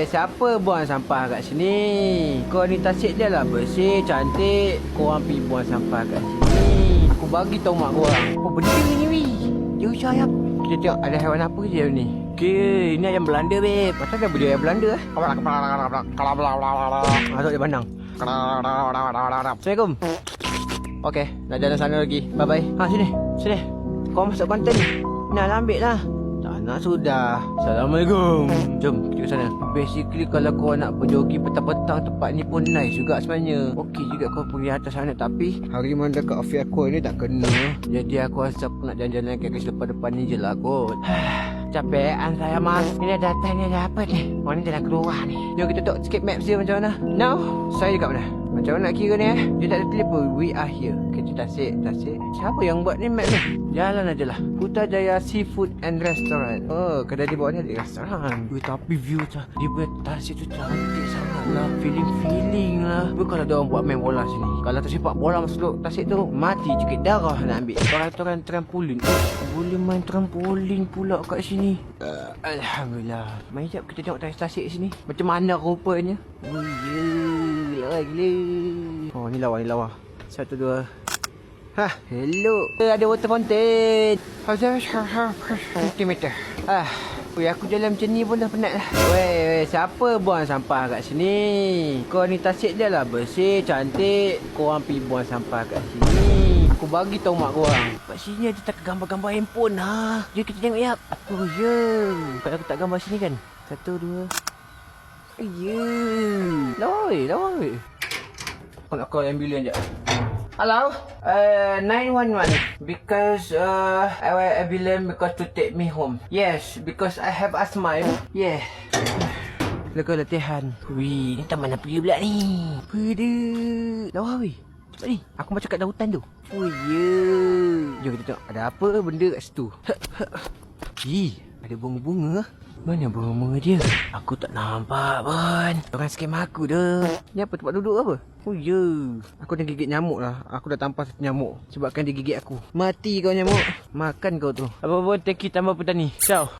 siapa buang sampah kat sini? Kau ni tasik dia lah bersih, cantik. Korang pergi buang sampah kat sini. Aku bagi tahu mak korang. Apa benda ni weh? Dia usah ayam. Kita tengok ada haiwan apa je ni. Okay, ini ayam Belanda babe. Pasal dah beli ayam Belanda eh? Masuk dia pandang. Assalamualaikum. Okay, nak jalan sana lagi. Bye bye. Sini. Sini. Kau masuk konten ni. Nak ambil lah. Tak nak sudah. Assalamualaikum. Jom kita ke sana. Basically kalau kau nak berjogging petang-petang, tempat ni pun nice juga sebenarnya. Okey juga kau pergi atas sana. Tapi harimau dekat office aku ni tak kena. Jadi aku rasa aku nak jalan-jalan kat depan-depan ni je lah kot. Capean saya mas. Ini datang ni ada apa ni? Oh ni jalan keluar ni. Jom kita tengok skip maps dia macam mana. Now saya dekat mana? Macam mana nak kira ni eh? Dia tak ada telefon. We are here. Kita tasik. Siapa yang buat ni map ni? Jalan aja lah. Putrajaya Seafood and Restaurant. Oh, kedai di bawah ni ada restoran. Tapi view tu, dia punya tasik tu cantik sangat lah. Feeling lah. Bukan ada orang buat main bola sini. Kalau tersepak bola masuk tasik tu, mati cekik darah nak ambil. Orang trampolin. Boleh main trampolin pula kat sini. Alhamdulillah. Mari jap kita tengok tasik sini. Macam mana rupanya? Oh ya, gila. Oh ni lawa. 1, 2. Hello. Ada water fountain. 50 meter. Aku jalan macam ni pun dah penat lah. Weh, siapa buang sampah kat sini? Kau ni tasik dia lah bersih, cantik. Korang pergi buang sampah kat sini. Aku bagi tahu mak korang. Kat sini ada tak gambar-gambar handphone ha. Jom kita tengok ya. Oh ya. Kalau aku tak gambar sini kan. 1, 2. Ya. Lawa weh. Aku nak call ambulans sekejap. Hello? 911. Because I want ambulance because to take me home. Yes, because I have asthma. Yeah. Lega latihan. Wih, ni taman nak pergi pula ni. Pede. Lawa weh. Cepat ni. Aku macam kat dalam hutan tu. Oh yeah. Jom kita tengok ada apa benda kat situ. Ada bunga-bunga. Mana bunga dia? Aku tak nampak pun. Orang scam aku dah. Ni apa, tempat duduk apa? Oh ya. Aku dah gigit nyamuk lah. Aku dah tampar satu nyamuk. Sebabkan dia gigit aku. Mati kau nyamuk. Makan kau tu. Apa pun thank you tambah petani. Ciao.